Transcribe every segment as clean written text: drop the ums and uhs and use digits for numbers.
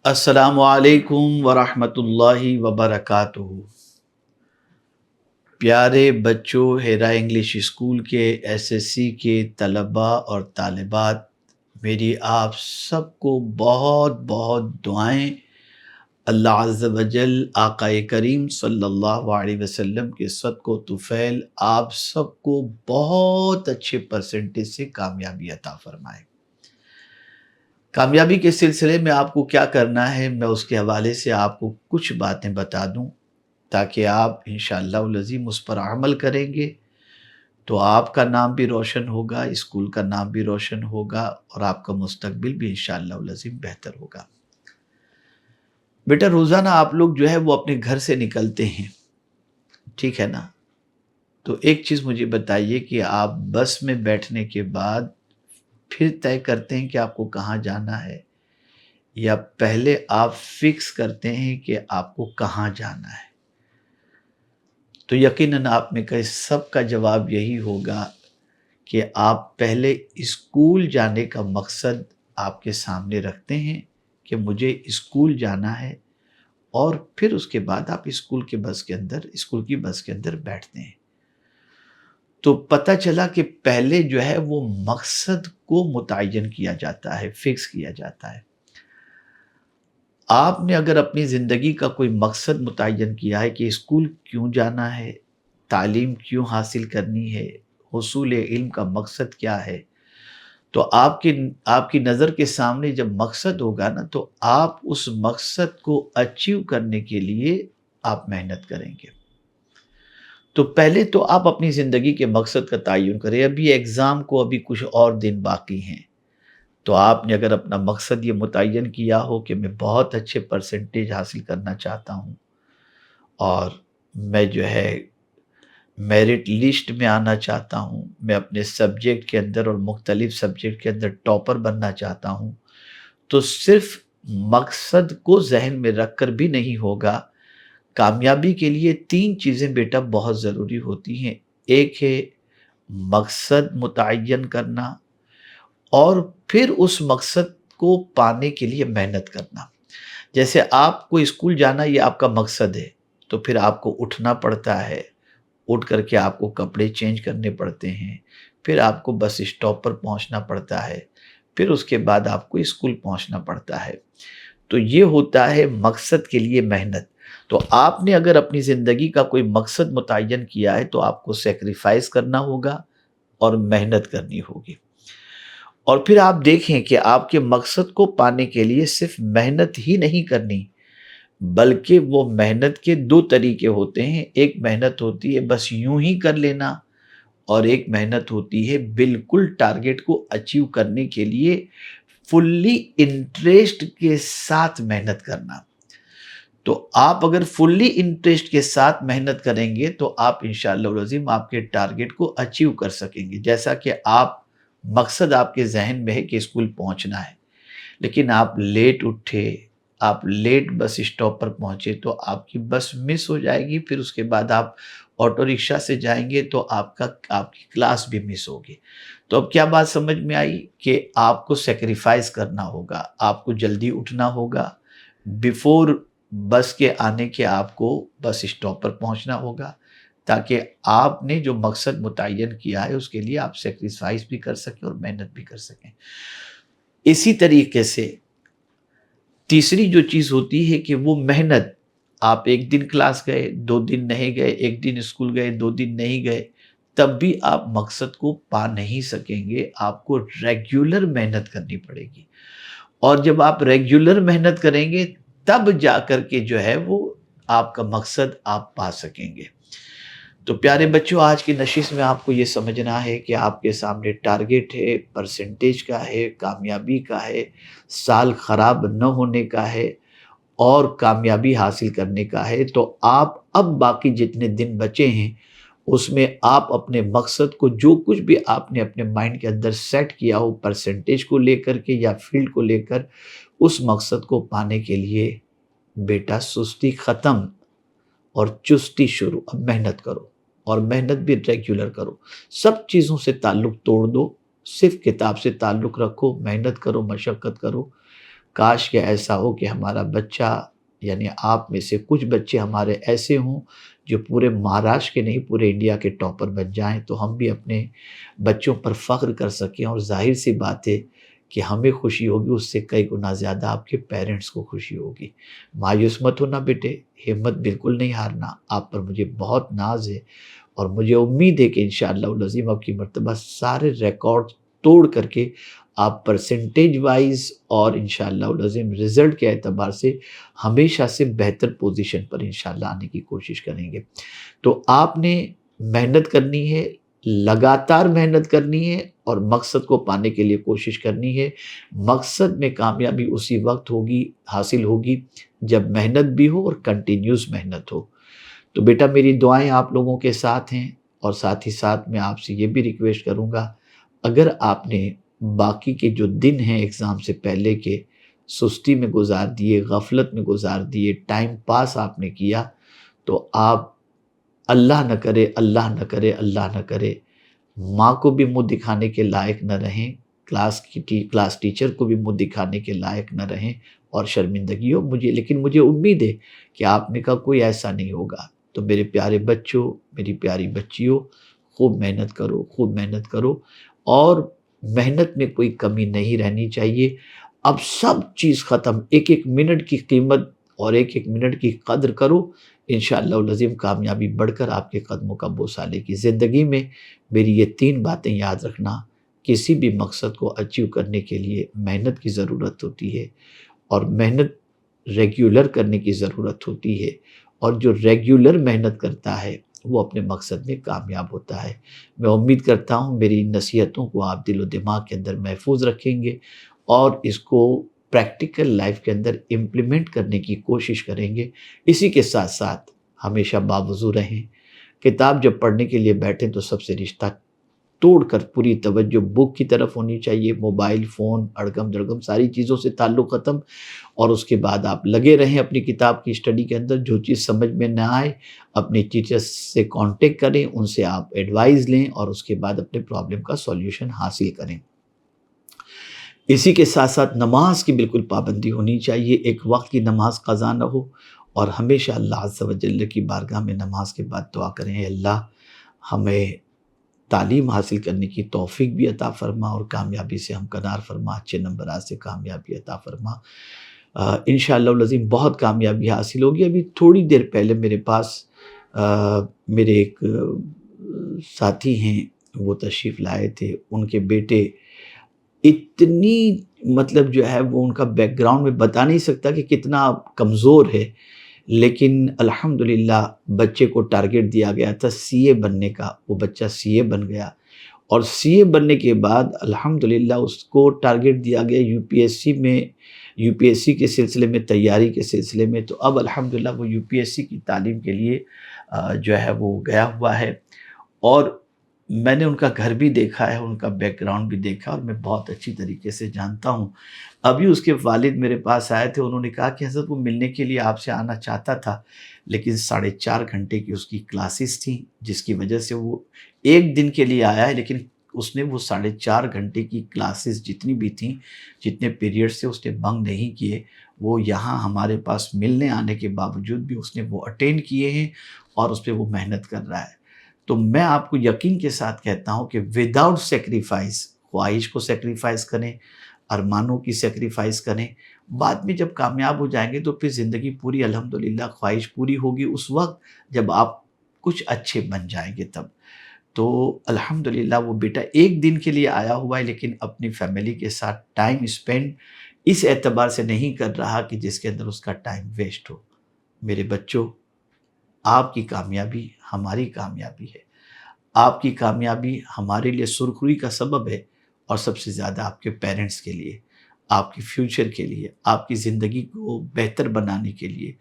السلام علیکم ورحمۃ اللہ وبرکاتہ۔ پیارے بچوں، ہیرا انگلش اسکول کے SSC کے طلباء اور طالبات، میری آپ سب کو بہت بہت دعائیں۔ اللہ عز و جل آقا کریم صلی اللہ علیہ وسلم کے صدق و طفیل آپ سب کو بہت اچھے پرسنٹیج سے کامیابی عطا فرمائے۔ کامیابی کے سلسلے میں آپ کو کیا کرنا ہے، میں اس کے حوالے سے آپ کو کچھ باتیں بتا دوں تاکہ آپ انشاءاللہ العظیم اس پر عمل کریں گے تو آپ کا نام بھی روشن ہوگا، اسکول کا نام بھی روشن ہوگا اور آپ کا مستقبل بھی انشاءاللہ العظیم بہتر ہوگا۔ بیٹا، روزانہ آپ لوگ جو ہے وہ اپنے گھر سے نکلتے ہیں، ٹھیک ہے نا؟ تو ایک چیز مجھے بتائیے کہ آپ بس میں بیٹھنے کے بعد پھر طے کرتے ہیں کہ آپ کو کہاں جانا ہے، یا پہلے آپ فکس کرتے ہیں کہ آپ کو کہاں جانا ہے؟ تو یقیناً آپ میں کا سب کا جواب یہی ہوگا کہ آپ پہلے اسکول جانے کا مقصد آپ کے سامنے رکھتے ہیں کہ مجھے اسکول جانا ہے، اور پھر اس کے بعد آپ اسکول کی بس کے اندر بیٹھتے ہیں۔ تو پتہ چلا کہ پہلے جو ہے وہ مقصد کو متعین کیا جاتا ہے، فکس کیا جاتا ہے۔ آپ نے اگر اپنی زندگی کا کوئی مقصد متعین کیا ہے کہ اسکول کیوں جانا ہے، تعلیم کیوں حاصل کرنی ہے، حصول علم کا مقصد کیا ہے، تو آپ کی نظر کے سامنے جب مقصد ہوگا نا، تو آپ اس مقصد کو اچیو کرنے کے لیے آپ محنت کریں گے۔ تو پہلے تو آپ اپنی زندگی کے مقصد کا تعین کریں۔ ابھی ایگزام کو ابھی کچھ اور دن باقی ہیں، تو آپ نے اگر اپنا مقصد یہ متعین کیا ہو کہ میں بہت اچھے پرسنٹیج حاصل کرنا چاہتا ہوں اور میں جو ہے میرٹ لسٹ میں آنا چاہتا ہوں، میں اپنے سبجیکٹ کے اندر اور مختلف سبجیکٹ کے اندر ٹاپر بننا چاہتا ہوں، تو صرف مقصد کو ذہن میں رکھ کر بھی نہیں ہوگا۔ کامیابی کے لیے 3 چیزیں بیٹا بہت ضروری ہوتی ہیں۔ ایک ہے مقصد متعین کرنا، اور پھر اس مقصد کو پانے کے لیے محنت کرنا۔ جیسے آپ کو اسکول جانا یہ آپ کا مقصد ہے، تو پھر آپ کو اٹھنا پڑتا ہے، اٹھ کر کے آپ کو کپڑے چینج کرنے پڑتے ہیں، پھر آپ کو بس اسٹاپ پر پہنچنا پڑتا ہے، پھر اس کے بعد آپ کو اسکول پہنچنا پڑتا ہے۔ تو یہ ہوتا ہے مقصد کے لیے محنت۔ تو آپ نے اگر اپنی زندگی کا کوئی مقصد متعین کیا ہے تو آپ کو سیکریفائز کرنا ہوگا اور محنت کرنی ہوگی۔ اور پھر آپ دیکھیں کہ آپ کے مقصد کو پانے کے لیے صرف محنت ہی نہیں کرنی، بلکہ وہ محنت کے 2 طریقے ہوتے ہیں۔ ایک محنت ہوتی ہے بس یوں ہی کر لینا، اور ایک محنت ہوتی ہے بالکل ٹارگٹ کو اچیو کرنے کے لیے فلی انٹرسٹ کے ساتھ محنت کرنا۔ تو آپ اگر فلی انٹرسٹ کے ساتھ محنت کریں گے تو آپ انشاءاللہ العظیم آپ کے ٹارگٹ کو اچیو کر سکیں گے۔ جیسا کہ مقصد آپ کے ذہن میں ہے کہ اسکول پہنچنا ہے، لیکن آپ لیٹ اٹھے، آپ لیٹ بس اسٹاپ پر پہنچے تو آپ کی بس مس ہو جائے گی، پھر اس کے بعد آپ آٹو رکشہ سے جائیں گے تو آپ کی کلاس بھی مس ہوگی۔ تو اب کیا بات سمجھ میں آئی کہ آپ کو سیکریفائز کرنا ہوگا، آپ کو جلدی اٹھنا ہوگا، بیفور بس کے آنے کے آپ کو بس اسٹاپ پر پہنچنا ہوگا، تاکہ آپ نے جو مقصد متعین کیا ہے اس کے لیے آپ سیکریفائز بھی کر سکیں اور محنت بھی کر سکیں۔ اسی طریقے سے تیسری جو چیز ہوتی ہے کہ وہ محنت، آپ 1 دن کلاس گئے، 2 دن نہیں گئے، 1 دن اسکول گئے، 2 دن نہیں گئے، تب بھی آپ مقصد کو پا نہیں سکیں گے۔ آپ کو ریگولر محنت کرنی پڑے گی، اور جب آپ ریگولر محنت کریں گے تب جا کر کے جو ہے وہ آپ کا مقصد آپ پا سکیں گے۔ تو پیارے بچوں، آج کی نشست میں آپ کو یہ سمجھنا ہے کہ آپ کے سامنے ٹارگٹ ہے، پرسنٹیج کا ہے، کامیابی کا ہے، سال خراب نہ ہونے کا ہے، اور کامیابی حاصل کرنے کا ہے۔ تو آپ اب باقی جتنے دن بچے ہیں اس میں آپ اپنے مقصد کو، جو کچھ بھی آپ نے اپنے مائنڈ کے اندر سیٹ کیا ہو پرسنٹیج کو لے کر کے یا فیلڈ کو لے کر، اس مقصد کو پانے کے لیے بیٹا سستی ختم اور چستی شروع۔ اب محنت کرو، اور محنت بھی ریگولر کرو۔ سب چیزوں سے تعلق توڑ دو، صرف کتاب سے تعلق رکھو، محنت کرو، مشقت کرو، کاش کہ ایسا ہو کہ ہمارا بچہ، یعنی آپ میں سے کچھ بچے ہمارے ایسے ہوں جو پورے مہاراشٹر کے نہیں پورے انڈیا کے ٹاپر بن جائیں، تو ہم بھی اپنے بچوں پر فخر کر سکیں، اور ظاہر سی بات ہے کہ ہمیں خوشی ہوگی، اس سے کئی گنا زیادہ آپ کے پیرنٹس کو خوشی ہوگی۔ مایوس مت ہونا بیٹے، ہمت بالکل نہیں ہارنا، آپ پر مجھے بہت ناز ہے، اور مجھے امید ہے کہ انشاءاللہ العظیم اب کی مرتبہ سارے ریکارڈ توڑ کر کے آپ پرسنٹیج وائز اور انشاءاللہ العظیم رزلٹ کے اعتبار سے ہمیشہ سے بہتر پوزیشن پر انشاءاللہ آنے کی کوشش کریں گے۔ تو آپ نے محنت کرنی ہے، لگاتار محنت کرنی ہے، اور مقصد کو پانے کے لیے کوشش کرنی ہے۔ مقصد میں کامیابی اسی وقت ہوگی، حاصل ہوگی جب محنت بھی ہو اور کنٹینیوس محنت ہو۔ تو بیٹا میری دعائیں آپ لوگوں کے ساتھ ہیں، اور ساتھ ہی ساتھ میں آپ سے یہ بھی ریکویسٹ کروں گا، اگر آپ نے باقی کے جو دن ہیں ایگزام سے پہلے کے سستی میں گزار دیے، غفلت میں گزار دیے، ٹائم پاس آپ نے کیا، تو آپ اللہ نہ کرے، اللہ نہ کرے، اللہ نہ کرے ماں کو بھی منہ دکھانے کے لائق نہ رہیں، کلاس ٹیچر کو بھی منہ دکھانے کے لائق نہ رہیں، اور شرمندگی ہو مجھے، لیکن مجھے امید ہے کہ آپ نے کہا کوئی ایسا نہیں ہوگا۔ تو میرے پیارے بچوں، میری پیاری بچیوں، خوب محنت کرو، خوب محنت کرو، اور محنت میں کوئی کمی نہیں رہنی چاہیے۔ اب سب چیز ختم، ایک ایک منٹ کی قیمت اور ایک ایک منٹ کی قدر کرو، انشاءاللہ العظیم کامیابی بڑھ کر آپ کے قدموں کا بوسہ لے گی۔ زندگی میں میری یہ 3 باتیں یاد رکھنا، کسی بھی مقصد کو اچیو کرنے کے لیے محنت کی ضرورت ہوتی ہے، اور محنت ریگولر کرنے کی ضرورت ہوتی ہے، اور جو ریگولر محنت کرتا ہے وہ اپنے مقصد میں کامیاب ہوتا ہے۔ میں امید کرتا ہوں میری ان نصیحتوں کو آپ دل و دماغ کے اندر محفوظ رکھیں گے، اور اس کو پریکٹیکل لائف کے اندر امپلیمنٹ کرنے کی کوشش کریں گے۔ اسی کے ساتھ ساتھ ہمیشہ باوضو رہیں، کتاب جب پڑھنے کے لیے بیٹھیں تو سب سے رشتہ توڑ کر پوری توجہ بک کی طرف ہونی چاہیے، موبائل فون اڑگم دڑگم ساری چیزوں سے تعلق ختم، اور اس کے بعد آپ لگے رہیں اپنی کتاب کی اسٹڈی کے اندر۔ جو چیز سمجھ میں نہ آئے اپنے ٹیچرز سے کانٹیکٹ کریں، ان سے آپ ایڈوائز لیں، اور اس کے بعد اپنے پرابلم کا سولیوشن حاصل کریں۔ اسی کے ساتھ ساتھ نماز کی بالکل پابندی ہونی چاہیے، ایک وقت کی نماز قضا نہ ہو، اور ہمیشہ اللہ عز و جل کی بارگاہ میں نماز کے بعد دعا کریں، اے اللہ ہمیں تعلیم حاصل کرنے کی توفیق بھی عطا فرما، اور کامیابی سے ہمکنار فرما، اچھے نمبرات سے کامیابی عطا فرما۔ انشاءاللہ العظیم بہت کامیابی حاصل ہوگی۔ ابھی تھوڑی دیر پہلے میرے پاس میرے ایک ساتھی ہیں، وہ تشریف لائے تھے، ان کے بیٹے اتنی مطلب جو ہے وہ ان کا بیک گراؤنڈ میں بتا نہیں سکتا کہ کتنا کمزور ہے، لیکن الحمدللہ بچے کو ٹارگٹ دیا گیا تھا سی اے بننے کا، وہ بچہ سی اے بن گیا، اور سی اے بننے کے بعد الحمدللہ اس کو ٹارگٹ دیا گیا یو پی ایس سی کے سلسلے میں، تیاری کے سلسلے میں۔ تو اب الحمدللہ وہ یو پی ایس سی کی تعلیم کے لیے جو ہے وہ گیا ہوا ہے، اور میں نے ان کا گھر بھی دیکھا ہے، ان کا بیک گراؤنڈ بھی دیکھا، اور میں بہت اچھی طریقے سے جانتا ہوں۔ ابھی اس کے والد میرے پاس آئے تھے، انہوں نے کہا کہ حضرت وہ ملنے کے لیے آپ سے آنا چاہتا تھا، لیکن 4.5 گھنٹے کی اس کی کلاسز تھیں، جس کی وجہ سے وہ ایک دن کے لیے آیا ہے، لیکن اس نے وہ 4.5 گھنٹے کی کلاسز جتنی بھی تھیں، جتنے پیریڈ سے اس نے بنک نہیں کیے، وہ یہاں ہمارے پاس ملنے آنے کے باوجود بھی اس نے وہ اٹینڈ کیے ہیں، اور اس پہ وہ محنت کر رہا ہے۔ تو میں آپ کو یقین کے ساتھ کہتا ہوں کہ وداؤٹ سیکریفائس، خواہش کو سیکریفائس کریں، ارمانوں کی سیکریفائس کریں، بعد میں جب کامیاب ہو جائیں گے تو پھر زندگی پوری الحمدللہ خواہش پوری ہوگی اس وقت جب آپ کچھ اچھے بن جائیں گے تب۔ تو الحمدللہ وہ بیٹا ایک دن کے لیے آیا ہوا ہے، لیکن اپنی فیملی کے ساتھ ٹائم اسپینڈ اس اعتبار سے نہیں کر رہا کہ جس کے اندر اس کا ٹائم ویسٹ ہو۔ میرے بچوں، آپ کی کامیابی ہماری کامیابی ہے، آپ کی کامیابی ہمارے لیے سرخروئی کا سبب ہے، اور سب سے زیادہ آپ کے پیرنٹس کے لیے، آپ کی فیوچر کے لیے، آپ کی زندگی کو بہتر بنانے کے لیے،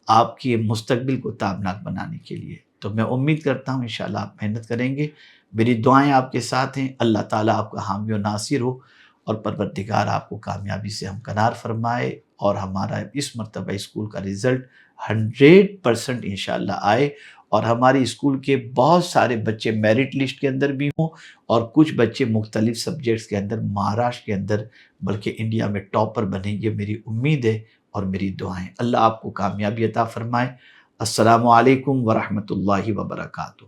آپ کی مستقبل کو تابناک بنانے کے لیے۔ تو میں امید کرتا ہوں انشاءاللہ آپ محنت کریں گے، میری دعائیں آپ کے ساتھ ہیں، اللہ تعالیٰ آپ کا حامی و ناصر ہو، اور پروردگار آپ کو کامیابی سے ہمکنار فرمائے، اور ہمارا اس مرتبہ اسکول کا رزلٹ 100% انشاءاللہ آئے، اور ہماری اسکول کے بہت سارے بچے میرٹ لسٹ کے اندر بھی ہوں، اور کچھ بچے مختلف سبجیکٹس کے اندر مہاراشٹر کے اندر بلکہ انڈیا میں ٹاپر بنیں، یہ میری امید ہے اور میری دعائیں۔ اللہ آپ کو کامیابی عطا فرمائے۔ السلام علیکم ورحمۃ اللہ وبرکاتہ۔